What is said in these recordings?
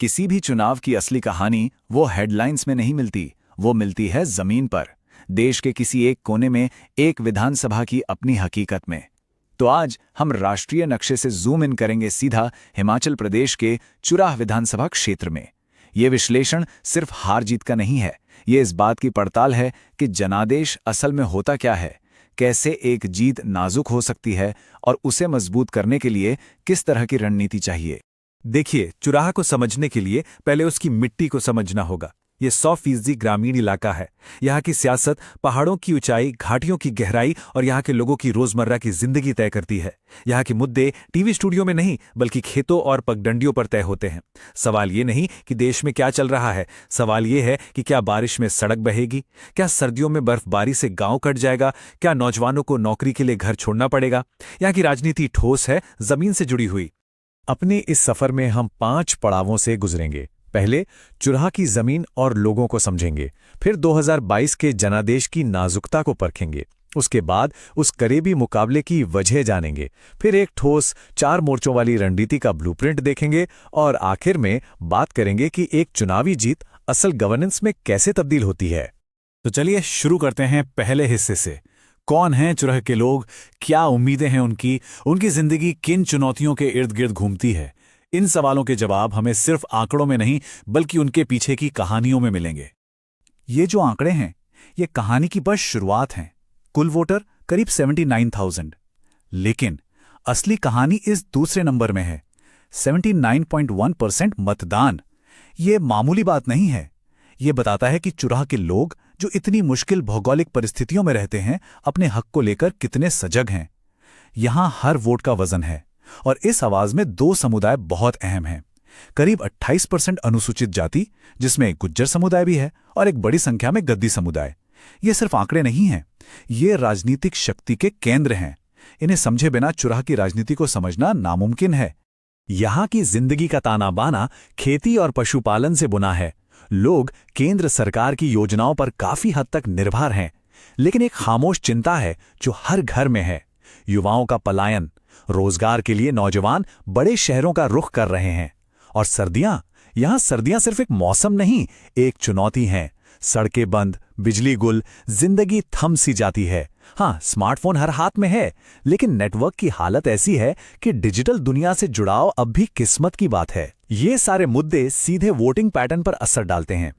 किसी भी चुनाव की असली कहानी वो हेडलाइंस में नहीं मिलती, वो मिलती है जमीन पर, देश के किसी एक कोने में, एक विधानसभा की अपनी हकीकत में। तो आज हम राष्ट्रीय नक्शे से जूम इन करेंगे सीधा हिमाचल प्रदेश के चुराह विधानसभा क्षेत्र में। ये विश्लेषण सिर्फ हार जीत का नहीं है, ये इस बात की पड़ताल है कि जनादेश असल में होता क्या है, कैसे एक जीत नाजुक हो सकती है और उसे मजबूत करने के लिए किस तरह की रणनीति चाहिए। देखिए, चुराह को समझने के लिए पहले उसकी मिट्टी को समझना होगा। ये 100% ग्रामीण इलाका है। यहाँ की सियासत पहाड़ों की ऊंचाई, घाटियों की गहराई और यहाँ के लोगों की रोजमर्रा की जिंदगी तय करती है। यहाँ के मुद्दे टीवी स्टूडियो में नहीं, बल्कि खेतों और पगडंडियों पर तय होते हैं। सवाल ये नहीं कि देश में क्या चल रहा है, सवाल ये है कि क्या बारिश में सड़क बहेगी, क्या सर्दियों में बर्फबारी से गांव कट जाएगा, क्या नौजवानों को नौकरी के लिए घर छोड़ना पड़ेगा। यहाँ की राजनीति ठोस है, जमीन से जुड़ी हुई। अपने इस सफर में हम 5 पड़ावों से गुजरेंगे। पहले चुराह की जमीन और लोगों को समझेंगे, फिर 2022 के जनादेश की नाजुकता को परखेंगे, उसके बाद उस करीबी मुकाबले की वजह जानेंगे, फिर एक ठोस 4 मोर्चों वाली रणनीति का ब्लूप्रिंट देखेंगे और आखिर में बात करेंगे कि एक चुनावी जीत असल गवर्नेंस में कैसे तब्दील होती है। तो चलिए शुरू करते हैं पहले हिस्से से। कौन हैं चुराह के लोग, क्या उम्मीदें हैं उनकी जिंदगी किन चुनौतियों के इर्द गिर्द घूमती है। इन सवालों के जवाब हमें सिर्फ आंकड़ों में नहीं, बल्कि उनके पीछे की कहानियों में मिलेंगे। ये जो आंकड़े हैं, ये कहानी की बस शुरुआत हैं। कुल वोटर करीब 79,000, लेकिन असली कहानी इस दूसरे नंबर में है। 79.1% मतदान। ये मामूली बात नहीं है। ये बताता है कि चुराह के लोग, जो इतनी मुश्किल भौगोलिक परिस्थितियों में रहते हैं, अपने हक को लेकर कितने सजग हैं। यहां हर वोट का वजन है, और इस आवाज में 2 समुदाय बहुत अहम हैं। करीब 28% अनुसूचित जाति, जिसमें एक गुज्जर समुदाय भी है, और एक बड़ी संख्या में गद्दी समुदाय। ये सिर्फ आंकड़े नहीं हैं, ये राजनीतिक शक्ति के केंद्र हैं। इन्हें समझे बिना चुराह की राजनीति को समझना नामुमकिन है। यहाँ की जिंदगी का ताना बाना खेती और पशुपालन से बुना है। लोग केंद्र सरकार की योजनाओं पर काफी हद तक निर्भर हैं, लेकिन एक खामोश चिंता है जो हर घर में है। युवाओं का पलायन, रोजगार के लिए नौजवान बड़े शहरों का रुख कर रहे हैं। और सर्दियां, यहां सर्दियां सिर्फ एक मौसम नहीं, एक चुनौती हैं। सड़कें बंद, बिजली गुल, जिंदगी थम सी जाती है। हाँ, स्मार्टफोन हर हाथ में है, लेकिन नेटवर्क की हालत ऐसी है कि डिजिटल दुनिया से जुड़ाव अब भी किस्मत की बात है। ये सारे मुद्दे सीधे वोटिंग पैटर्न पर असर डालते हैं।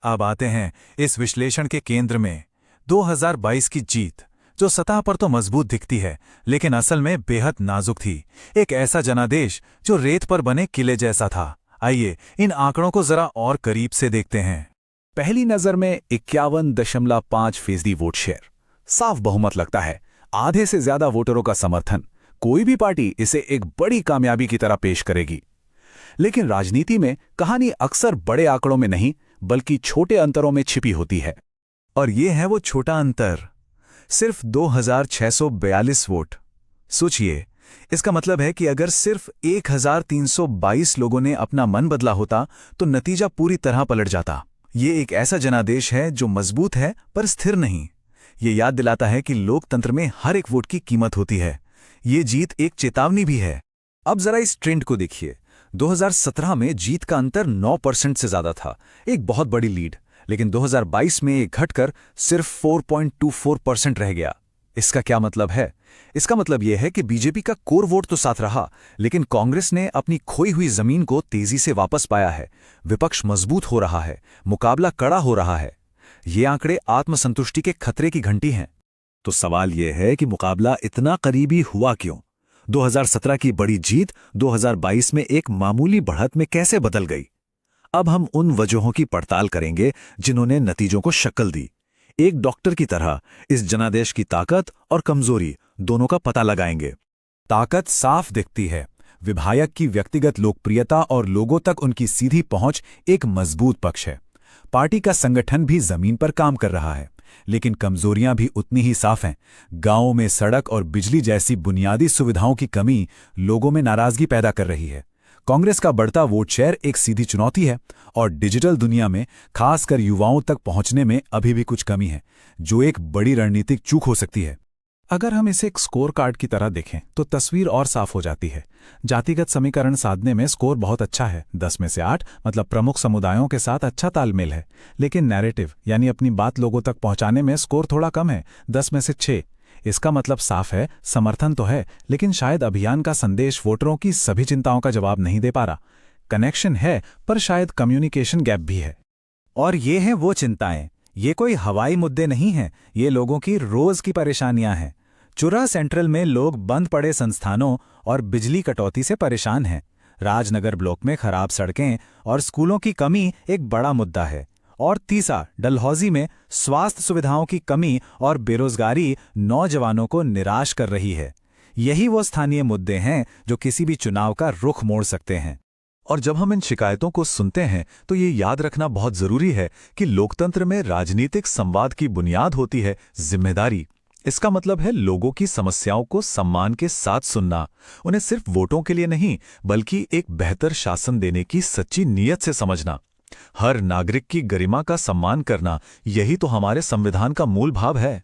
अब आते हैं इस विश्लेषण के केंद्र में, 2022 की जीत, जो सतह पर तो मजबूत दिखती है, लेकिन असल में बेहद नाजुक थी। एक ऐसा जनादेश जो रेत पर बने किले जैसा था। आइए इन आंकड़ों को जरा और करीब से देखते हैं। पहली नजर में 51.5% वोट शेयर, साफ बहुमत लगता है। आधे से ज्यादा वोटरों का समर्थन। कोई भी पार्टी इसे एक बड़ी कामयाबी की तरह पेश करेगी। लेकिन राजनीति में कहानी अक्सर बड़े आंकड़ों में नहीं, बल्कि छोटे अंतरों में छिपी होती है। और ये है वो छोटा अंतर, सिर्फ 2,642 वोट। सोचिए, इसका मतलब है कि अगर सिर्फ 1,322 लोगों ने अपना मन बदला होता तो नतीजा पूरी तरह पलट जाता। ये एक ऐसा जनादेश है जो मजबूत है पर स्थिर नहीं। ये याद दिलाता है कि लोकतंत्र में हर एक वोट की कीमत होती है। ये जीत एक चेतावनी भी है। अब जरा इस ट्रेंड को देखिए। 2017 में जीत का अंतर 9% से ज्यादा था, एक बहुत बड़ी लीड। लेकिन 2022 में ये घटकर सिर्फ 4.24% रह गया। इसका क्या मतलब है? इसका मतलब यह है कि बीजेपी का कोर वोट तो साथ रहा, लेकिन कांग्रेस ने अपनी खोई हुई जमीन को तेजी से वापस पाया है। विपक्ष मजबूत हो रहा है, मुकाबला कड़ा हो रहा है। ये आंकड़े आत्मसंतुष्टि के खतरे की घंटी हैं। तो सवाल यह है कि मुकाबला इतना करीबी हुआ क्यों? 2017 की बड़ी जीत 2022 में एक मामूली बढ़त में कैसे बदल गई? अब हम उन वजहों की पड़ताल करेंगे जिन्होंने नतीजों को शक्ल दी। एक डॉक्टर की तरह इस जनादेश की ताकत और कमजोरी दोनों का पता लगाएंगे। ताकत साफ दिखती है। विधायक की व्यक्तिगत लोकप्रियता और लोगों तक उनकी सीधी पहुंच एक मजबूत पक्ष है। पार्टी का संगठन भी जमीन पर काम कर रहा है, लेकिन कमजोरियां भी उतनी ही साफ हैं। गांवों में सड़क और बिजली जैसी बुनियादी सुविधाओं की कमी लोगों में नाराजगी पैदा कर रही है। कांग्रेस का बढ़ता वोट शेयर एक सीधी चुनौती है, और डिजिटल दुनिया में खासकर युवाओं तक पहुंचने में अभी भी कुछ कमी है, जो एक बड़ी रणनीतिक चूक हो सकती है। अगर हम इसे एक स्कोर कार्ड की तरह देखें तो तस्वीर और साफ हो जाती है। जातिगत समीकरण साधने में स्कोर बहुत अच्छा है, 10 में से 8, मतलब प्रमुख समुदायों के साथ अच्छा तालमेल है। लेकिन नैरेटिव यानी अपनी बात लोगों तक पहुंचाने में स्कोर थोड़ा कम है, 10 में से 6। इसका मतलब साफ है, समर्थन तो है, लेकिन शायद अभियान का संदेश वोटरों की सभी चिंताओं का जवाब नहीं दे पा रहा। कनेक्शन है, पर शायद कम्युनिकेशन गैप भी है। और ये हैं वो चिंताएं। ये कोई हवाई मुद्दे नहीं हैं, ये लोगों की रोज की परेशानियां हैं। चुरा सेंट्रल में लोग बंद पड़े संस्थानों और बिजली कटौती से परेशान हैं। राजनगर ब्लॉक में खराब सड़कें और स्कूलों की कमी एक बड़ा मुद्दा है। और तीसरा, डलहौजी में स्वास्थ्य सुविधाओं की कमी और बेरोजगारी नौजवानों को निराश कर रही है। यही वो स्थानीय मुद्दे हैं जो किसी भी चुनाव का रुख मोड़ सकते हैं। और जब हम इन शिकायतों को सुनते हैं तो ये याद रखना बहुत जरूरी है कि लोकतंत्र में राजनीतिक संवाद की बुनियाद होती है जिम्मेदारी। इसका मतलब है लोगों की समस्याओं को सम्मान के साथ सुनना, उन्हें सिर्फ वोटों के लिए नहीं बल्कि एक बेहतर शासन देने की सच्ची नीयत से समझना। हर नागरिक की गरिमा का सम्मान करना, यही तो हमारे संविधान का मूल भाव है।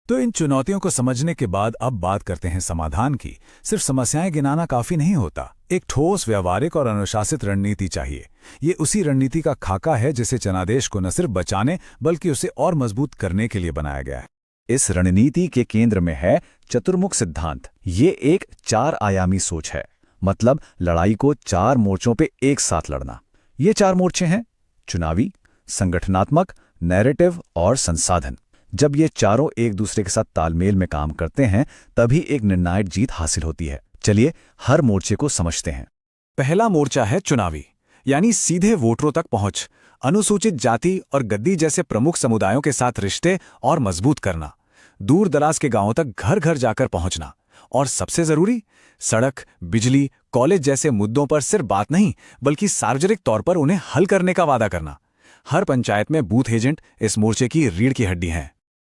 तो इन चुनौतियों को समझने के बाद अब बात करते हैं समाधान की। सिर्फ समस्याएं गिनाना काफी नहीं होता, एक ठोस, व्यवहारिक और अनुशासित रणनीति चाहिए। ये उसी रणनीति का खाका है जिसे जनादेश को न सिर्फ बचाने बल्कि उसे और मजबूत करने के लिए बनाया गया है। इस रणनीति के केंद्र में है चतुर्मुख सिद्धांत। ये एक 4 आयामी सोच है, मतलब लड़ाई को 4 मोर्चों पे एक साथ लड़ना। ये 4 मोर्चे हैं: चुनावी, संगठनात्मक, नैरेटिव और संसाधन। जब ये चारों एक दूसरे के साथ तालमेल में काम करते हैं तभी एक निर्णायक जीत हासिल होती है। चलिए हर मोर्चे को समझते हैं। पहला मोर्चा है चुनावी, यानी सीधे वोटरों तक पहुंच, अनुसूचित जाति और गद्दी जैसे प्रमुख समुदायों के साथ रिश्ते और मजबूत करना, दूर दराज के गांवों तक घर घर जाकर पहुंचना। और सबसे जरूरी, सड़क, बिजली, कॉलेज जैसे मुद्दों पर सिर्फ बात नहीं बल्कि सार्वजनिक तौर पर उन्हें हल करने का वादा करना। हर पंचायत में बूथ एजेंट इस मोर्चे की रीढ़ की हड्डी हैं।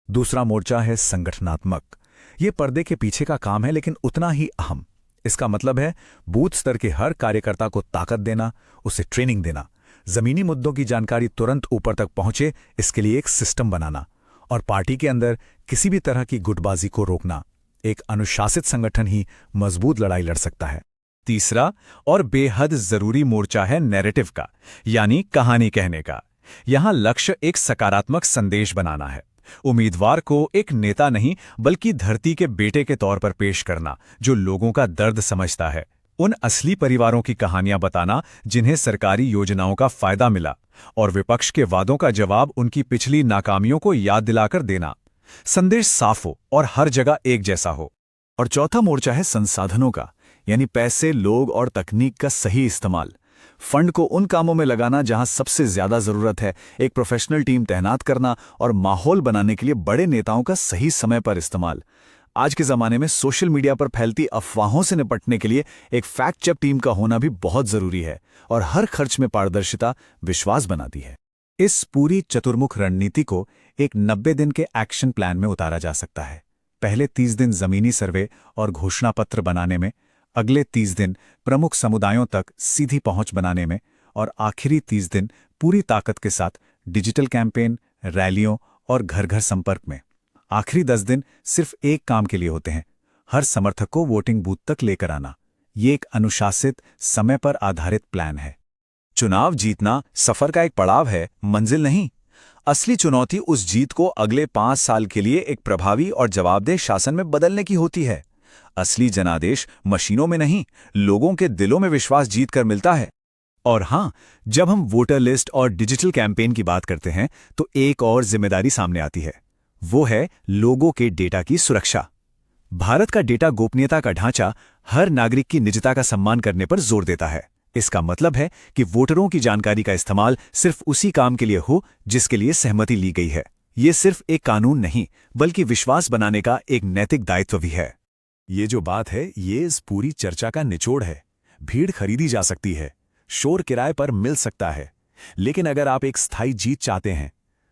दूसरा मोर्चा है संगठनात्मक। ये पर्दे के पीछे का काम है लेकिन उतना ही अहम। इसका मतलब है बूथ स्तर के हर कार्यकर्ता को ताकत देना, उसे ट्रेनिंग देना, जमीनी मुद्दों की जानकारी तुरंत ऊपर तक पहुंचे, इसके लिए एक सिस्टम बनाना। और पार्टी के अंदर किसी भी तरह की गुटबाजी को रोकना। एक अनुशासित संगठन ही मजबूत लड़ाई लड़ सकता है। तीसरा और बेहद जरूरी मोर्चा है नैरेटिव का, यानी कहानी कहने का। यहां लक्ष्य एक सकारात्मक संदेश बनाना है, उम्मीदवार को एक नेता नहीं बल्कि धरती के बेटे के तौर पर पेश करना जो लोगों का दर्द समझता है। उन असली परिवारों की कहानियां बताना जिन्हें सरकारी योजनाओं का फायदा मिला, और विपक्ष के वादों का जवाब उनकी पिछली नाकामियों को याद दिलाकर देना। संदेश साफ हो और हर जगह एक जैसा हो। और चौथा मोर्चा है संसाधनों का, यानी पैसे, लोग और तकनीक का सही इस्तेमाल। फंड को उन कामों में लगाना जहां सबसे ज्यादा जरूरत है, एक प्रोफेशनल टीम तैनात करना और माहौल बनाने के लिए बड़े नेताओं का सही समय पर इस्तेमाल। आज के जमाने में सोशल मीडिया पर फैलती अफवाहों से निपटने के लिए एक फैक्ट चेक टीम का होना भी बहुत जरूरी है, और हर खर्च में पारदर्शिता विश्वास बनाती है। इस पूरी चतुर्मुख रणनीति को एक 90 दिन के एक्शन प्लान में उतारा जा सकता है। पहले 30 दिन जमीनी सर्वे और घोषणा पत्र बनाने में, अगले 30 दिन प्रमुख समुदायों तक सीधी पहुंच बनाने में, और आखिरी 30 दिन पूरी ताकत के साथ डिजिटल कैंपेन, रैलियों और घर घर संपर्क में। आखिरी 10 दिन सिर्फ एक काम के लिए होते हैं, हर समर्थक को वोटिंग बूथ तक लेकर आना। ये एक अनुशासित, समय पर आधारित प्लान है। चुनाव जीतना सफर का एक पड़ाव है, मंजिल नहीं। असली चुनौती उस जीत को अगले 5 साल के लिए एक प्रभावी और जवाबदेह शासन में बदलने की होती है। असली जनादेश मशीनों में नहीं, लोगों के दिलों में विश्वास जीत कर मिलता है। और हां, जब हम वोटर लिस्ट और डिजिटल कैंपेन की बात करते हैं तो एक और जिम्मेदारी सामने आती है, वो है लोगों के डेटा की सुरक्षा। भारत का डेटा गोपनीयता का ढांचा हर नागरिक की निजता का सम्मान करने पर जोर देता है। इसका मतलब है कि वोटरों की जानकारी का इस्तेमाल सिर्फ उसी काम के लिए हो जिसके लिए सहमति ली गई है। ये सिर्फ एक कानून नहीं बल्कि विश्वास बनाने का एक नैतिक दायित्व भी है। ये जो बात है, ये इस पूरी चर्चा का निचोड़ है। भीड़ खरीदी जा सकती है, शोर किराए पर मिल सकता है, लेकिन अगर आप एक स्थायी जीत चाहते हैं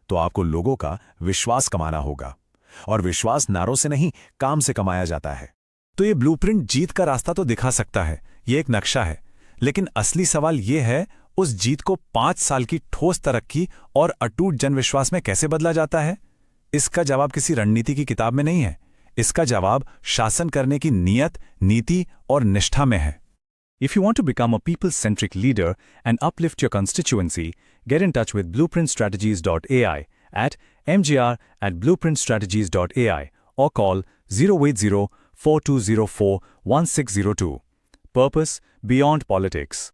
तो आपको लोगों का विश्वास कमाना होगा, और विश्वास नारों से नहीं, काम से कमाया जाता है। तो ये ब्लूप्रिंट जीत का रास्ता तो दिखा सकता है, ये एक नक्शा है, लेकिन असली सवाल ये है उस जीत को 5 साल की ठोस तरक्की और अटूट जनविश्वास में कैसे बदला जाता है। इसका जवाब किसी रणनीति की किताब में नहीं है, इसका जवाब शासन करने की नियत, नीति और निष्ठा में है। If you want to become a people-centric leader and uplift your constituency, get in touch with blueprintstrategies.ai at mgr@blueprintstrategies.ai or call 080-4204-1602. Purpose: Beyond Politics.